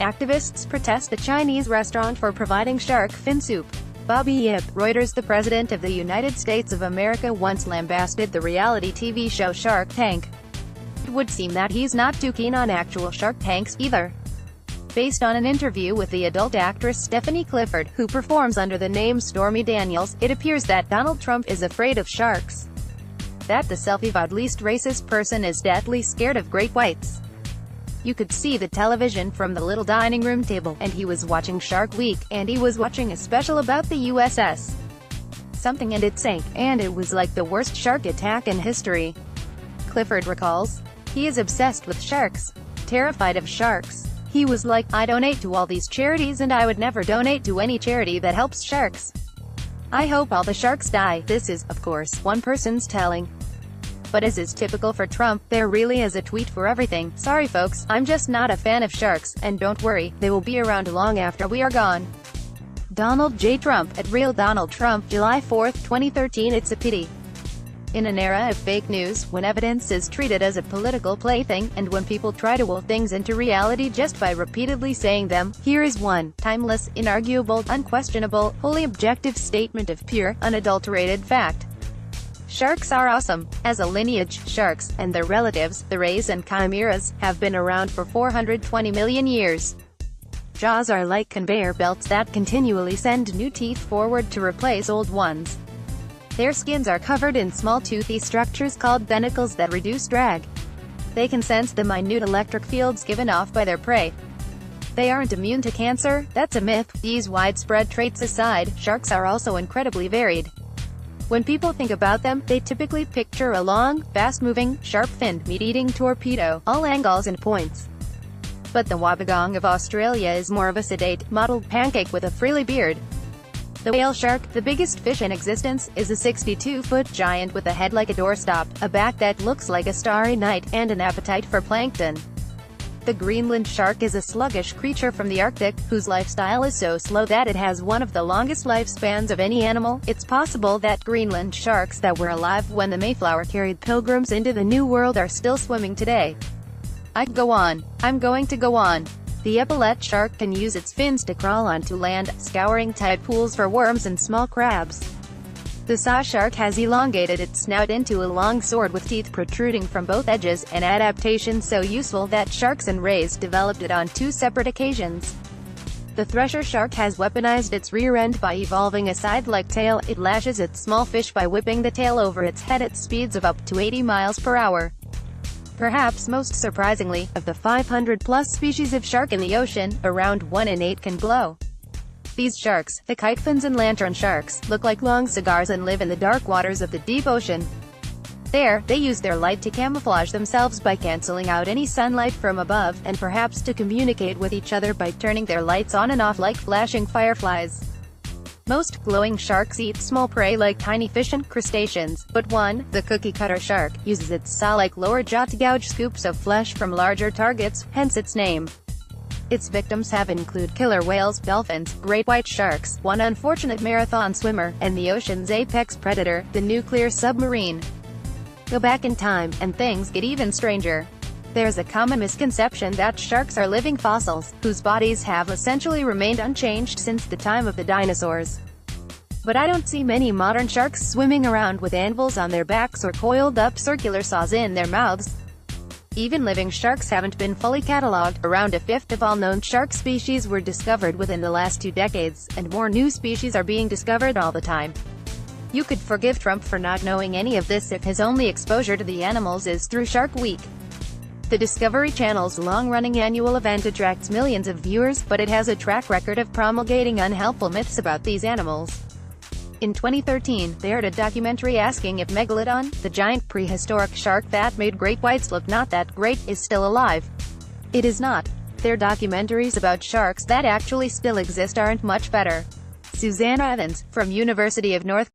Activists protest the Chinese restaurant for providing shark fin soup. Bobby Yip, Reuters. The President of the United States of America once lambasted the reality TV show Shark Tank. It would seem that he's not too keen on actual Shark Tanks either. Based on an interview with the adult actress Stephanie Clifford, who performs under the name Stormy Daniels, it appears that Donald Trump is afraid of sharks. That the self-avowed least racist person is deathly scared of great whites. You could see the television from the little dining room table, and he was watching Shark Week, and he was watching a special about the USS something and it sank, and it was like the worst shark attack in history. Clifford recalls. He is obsessed with sharks. Terrified of sharks. He was like, I donate to all these charities and I would never donate to any charity that helps sharks. I hope all the sharks die. This is, of course, one person's telling. But as is typical for Trump, there really is a tweet for everything. Sorry folks, I'm just not a fan of sharks, and don't worry, they will be around long after we are gone. Donald J. Trump, at Real Donald Trump, July 4, 2013. It's a pity. In an era of fake news, when evidence is treated as a political plaything, and when people try to will things into reality just by repeatedly saying them, here is one, timeless, inarguable, unquestionable, wholly objective statement of pure, unadulterated fact. Sharks are awesome. As a lineage, sharks, and their relatives, the rays and chimeras, have been around for 420 million years. Jaws are like conveyor belts that continually send new teeth forward to replace old ones. Their skins are covered in small toothy structures called ventricles that reduce drag. They can sense the minute electric fields given off by their prey. They aren't immune to cancer. That's a myth. These widespread traits aside, sharks are also incredibly varied. When people think about them, they typically picture a long, fast-moving, sharp-finned, meat-eating torpedo, all angles and points. But the wobbegong of Australia is more of a sedate, mottled pancake with a frilly beard. The whale shark, the biggest fish in existence, is a 62-foot giant with a head like a doorstop, a back that looks like a starry night, and an appetite for plankton. The Greenland shark is a sluggish creature from the Arctic, whose lifestyle is so slow that it has one of the longest lifespans of any animal. It's possible that Greenland sharks that were alive when the Mayflower carried pilgrims into the New World are still swimming today. I could go on. I'm going to go on. The epaulet shark can use its fins to crawl onto land, scouring tide pools for worms and small crabs. The saw shark has elongated its snout into a long sword with teeth protruding from both edges, an adaptation so useful that sharks and rays developed it on 2 separate occasions. The thresher shark has weaponized its rear end by evolving a side-like tail. It lashes its small fish by whipping the tail over its head at speeds of up to 80 miles per hour. Perhaps most surprisingly, of the 500-plus species of shark in the ocean, around 1 in 8 can glow. These sharks, the kitefins and lantern sharks, look like long cigars and live in the dark waters of the deep ocean. There, they use their light to camouflage themselves by canceling out any sunlight from above, and perhaps to communicate with each other by turning their lights on and off like flashing fireflies. Most glowing sharks eat small prey like tiny fish and crustaceans, but one, the cookie-cutter shark, uses its saw-like lower jaw to gouge scoops of flesh from larger targets, hence its name. Its victims have included killer whales, dolphins, great white sharks, one unfortunate marathon swimmer, and the ocean's apex predator, the nuclear submarine. Go back in time, and things get even stranger. There's a common misconception that sharks are living fossils, whose bodies have essentially remained unchanged since the time of the dinosaurs. But I don't see many modern sharks swimming around with anvils on their backs or coiled-up circular saws in their mouths. Even living sharks haven't been fully catalogued. Around a fifth of all known shark species were discovered within the last 2 decades, and more new species are being discovered all the time. You could forgive Trump for not knowing any of this if his only exposure to the animals is through Shark Week. The Discovery Channel's long-running annual event attracts millions of viewers, but it has a track record of promulgating unhelpful myths about these animals. In 2013, they aired a documentary asking if Megalodon, the giant prehistoric shark that made great whites look not that great, is still alive. It is not. Their documentaries about sharks that actually still exist aren't much better. Susanna Evans, from University of North